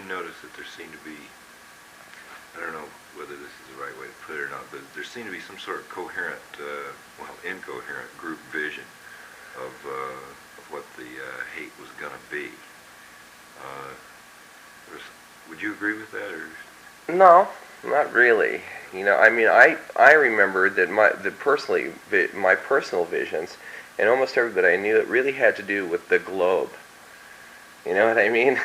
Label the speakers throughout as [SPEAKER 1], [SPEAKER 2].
[SPEAKER 1] notice that there seemed to be, I don't know whether this is the right way to put it or not, but there seemed to be some sort of coherent, well, incoherent group vision of what the Haight was going to be. Would you agree with that, or?
[SPEAKER 2] No, not really. You know, I mean, I remembered that my personal visions, and almost everybody I knew, it really had to do with the globe. You know what I mean?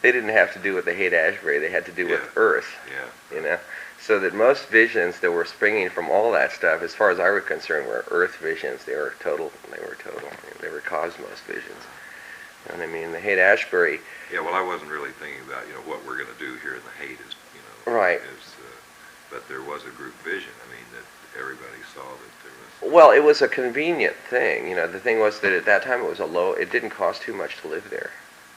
[SPEAKER 2] They didn't have to do with the Haight-Ashbury. They had to do with Earth.
[SPEAKER 1] Yeah.
[SPEAKER 2] You know, so that most visions that were springing from all that stuff, as far as I was concerned, were Earth visions. They were total. They were cosmos visions. You know what I mean? The Haight-Ashbury.
[SPEAKER 1] Yeah. Well, I wasn't really thinking about what we're going to do here in the Haight is
[SPEAKER 2] right.
[SPEAKER 1] But there was a group vision. I mean that everybody saw that there was.
[SPEAKER 2] Well, it was a convenient thing. You know, the thing was that at that time it was it didn't cost too much to live there.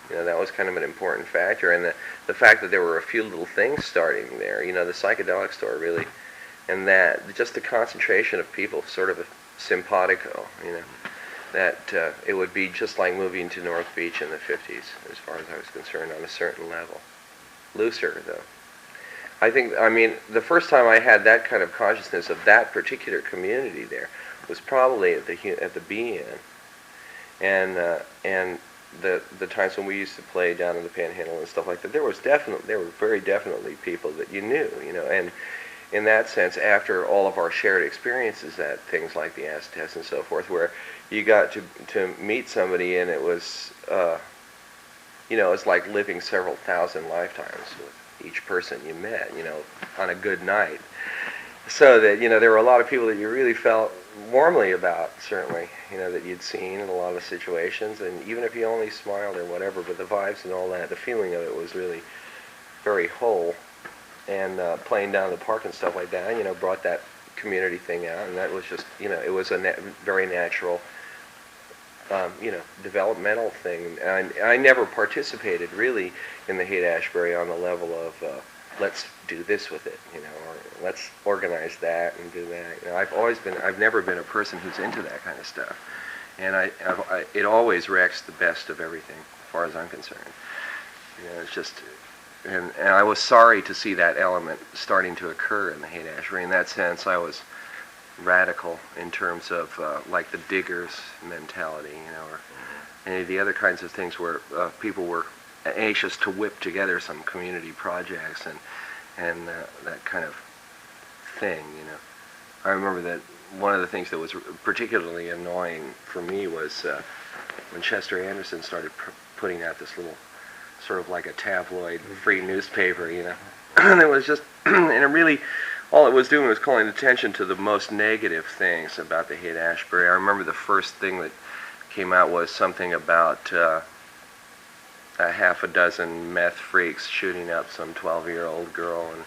[SPEAKER 2] You know, that was kind of an important factor, and the fact that there were a few little things starting there. You know, the psychedelic store really, and that just the concentration of people, sort of a simpatico. You know, that it would be just like moving to North Beach in the 50s, as far as I was concerned, on a certain level. Looser though. I mean, the first time I had that kind of consciousness of that particular community there was probably at the BN, and the times when we used to play down in the Panhandle and stuff like that. There were very definitely people that you knew, you know, and in that sense, after all of our shared experiences at things like the Aztecs and so forth, where you got to meet somebody and it was, you know, it's like living several thousand lifetimes with each person you met, you know, on a good night. So that, you know, there were a lot of people that you really felt warmly about, certainly, you know, that you'd seen in a lot of situations, and even if you only smiled or whatever, but the vibes and all that, the feeling of it was really very whole. And playing down in the park and stuff like that, you know, brought that community thing out, and that was just, you know, it was a very natural, you know, developmental thing. And I never participated really in the Haight-Ashbury on the level of let's do this with it, you know, or let's organize that and do that. You know, I've never been a person who's into that kind of stuff, and it always wrecks the best of everything, as far as I'm concerned. You know, it's just, and I was sorry to see that element starting to occur in the Haight-Ashbury. In that sense, I was radical in terms of like the diggers mentality, you know, or any of the other kinds of things where people were anxious to whip together some community projects and that kind of thing, you know. I remember that one of the things that was particularly annoying for me was when Chester Anderson started putting out this little sort of like a tabloid free newspaper, you know. And it was just, and it really, all it was doing was calling attention to the most negative things about the Haight-Ashbury. I remember the first thing that came out was something about a half a dozen meth freaks shooting up some 12-year-old girl and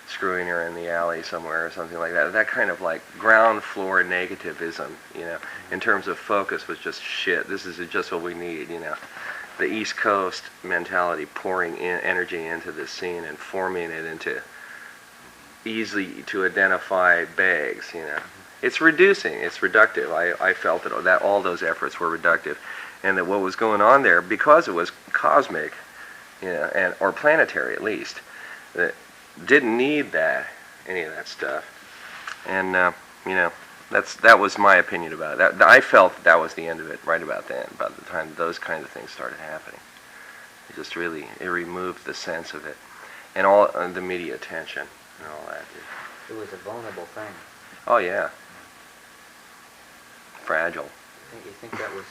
[SPEAKER 2] screwing her in the alley somewhere or something like that. That kind of like ground floor negativism, you know, in terms of focus was just shit. This is just what we need, you know. The East Coast mentality pouring energy into the scene and forming it into easily to identify bags, you know. It's reducing, it's reductive. I felt that all those efforts were reductive, and that what was going on there, because it was cosmic, you know, or planetary at least, that didn't need any of that stuff. And you know, that was my opinion about it. I felt that was the end of it right about then, about the time those kinds of things started happening. It just really, it removed the sense of it, and all the media attention and all that.
[SPEAKER 3] It was a vulnerable thing.
[SPEAKER 2] Oh yeah. Fragile.
[SPEAKER 3] You think that was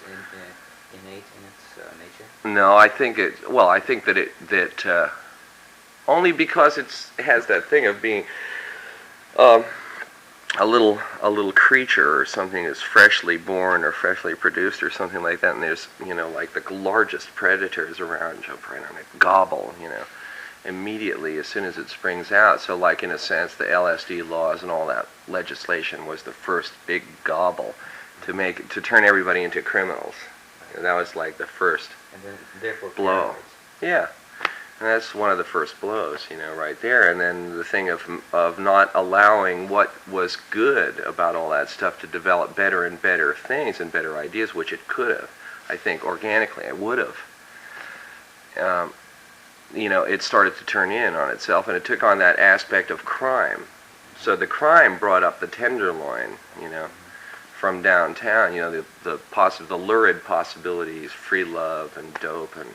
[SPEAKER 3] innate in its nature?
[SPEAKER 2] No, I think that only because it has that thing of being a little creature or something is freshly born or freshly produced or something like that, and there's, you know, like the largest predators around jump right on it, gobble, you know, immediately as soon as it springs out. So like in a sense the LSD laws and all that legislation was the first big gobble to turn everybody into criminals. And that was like the first
[SPEAKER 3] and then, therefore,
[SPEAKER 2] blow. Yeah. And that's one of the first blows, you know, right there. And then the thing of not allowing what was good about all that stuff to develop better and better things and better ideas, which it could have. I think organically it would have. it started to turn in on itself, and it took on that aspect of crime. So the crime brought up the tenderloin, from downtown, the lurid possibilities, free love and dope and,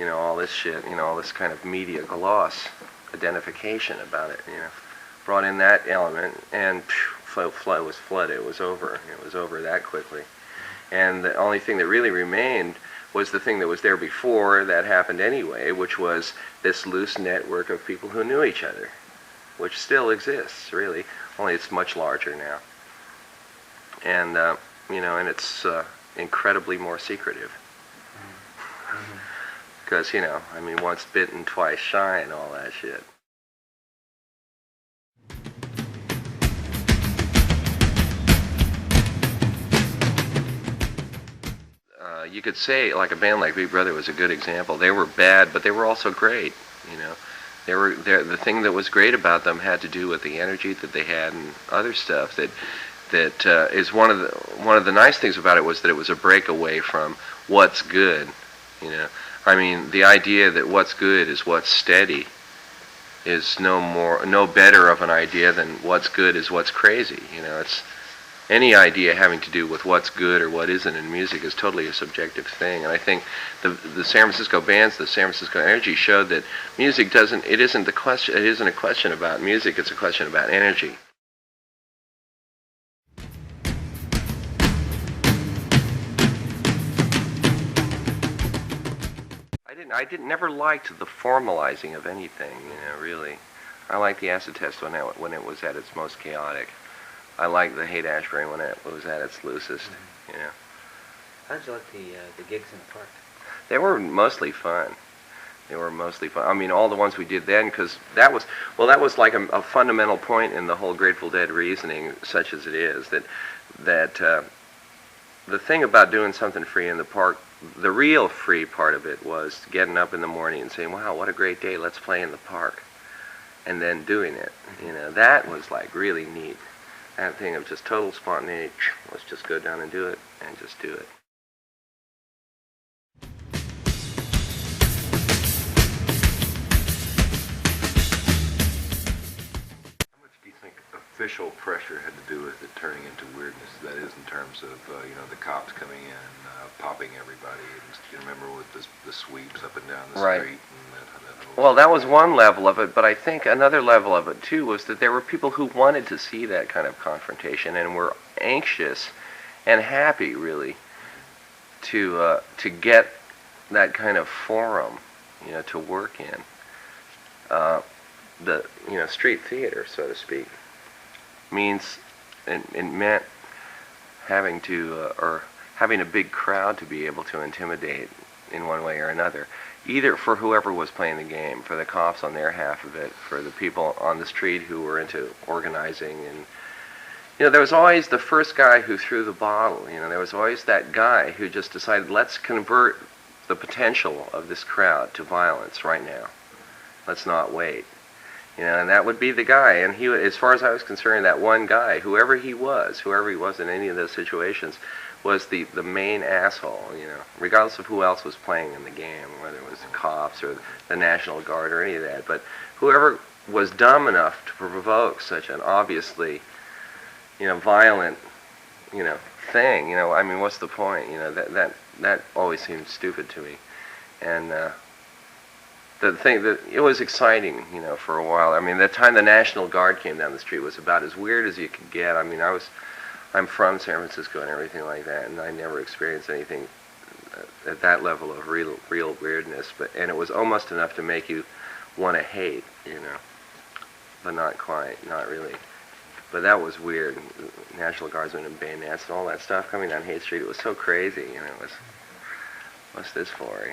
[SPEAKER 2] all this shit, all this kind of media gloss identification about it, brought in that element, and flood was flooded. It was over. It was over that quickly. And the only thing that really remained was the thing that was there before that happened anyway, which was this loose network of people who knew each other, which still exists, really, only it's much larger now. And, and it's incredibly more secretive. Because, once bitten, twice shy and all that shit. You could say, like a band like Big Brother was a good example. They were bad, but they were also great, the thing that was great about them had to do with the energy that they had and other stuff that is one of the nice things about it was that it was a breakaway from what's good, the idea that what's good is what's steady is no better of an idea than what's good is what's crazy. It's any idea having to do with what's good or what isn't in music is totally a subjective thing. And I think the San Francisco bands, the San Francisco Energy showed that music isn't a question about music, it's a question about energy. I never liked the formalizing of anything, really. I liked the acid test when it was at its most chaotic. I liked the Haight Ashbury when it was at its loosest,
[SPEAKER 3] How did you like the gigs in the park?
[SPEAKER 2] They were mostly fun. All the ones we did then, because that was like a fundamental point in the whole Grateful Dead reasoning, such as it is, that the thing about doing something free in the park, the real free part of it was getting up in the morning and saying, wow, what a great day, let's play in the park. And then doing it. That was like really neat. That thing of just total spontaneity, let's just go down and do it, and just do it.
[SPEAKER 1] How much do you think official pressure had to do with it turning into weirdness? That is, in terms of, the cops coming in, popping everybody, and you remember with the sweeps up and down the
[SPEAKER 2] Right.
[SPEAKER 1] street?
[SPEAKER 2] Well, that was one level of it, but I think another level of it, too, was that there were people who wanted to see that kind of confrontation and were anxious and happy, really, to get that kind of forum, to work in. The street theater, so to speak, it meant having having a big crowd to be able to intimidate in one way or another. Either for whoever was playing the game, for the cops on their half of it, for the people on the street who were into organizing. And there was always the first guy who threw the bottle. There was always that guy who just decided, let's convert the potential of this crowd to violence right now. Let's not wait. And that would be the guy. And he, as far as I was concerned, that one guy, whoever he was in any of those situations, was the main asshole, regardless of who else was playing in the game, whether it was the cops or the National Guard or any of that. But whoever was dumb enough to provoke such an obviously, violent, thing, what's the point? That always seemed stupid to me. And the thing that it was exciting, for a while. The time the National Guard came down the street was about as weird as you could get. I'm from San Francisco and everything like that, and I never experienced anything at that level of real weirdness. And it was almost enough to make you want to hate, but not quite, not really. But that was weird. National Guardsmen and bayonets and all that stuff coming down Haight Street. It was so crazy. What's this for?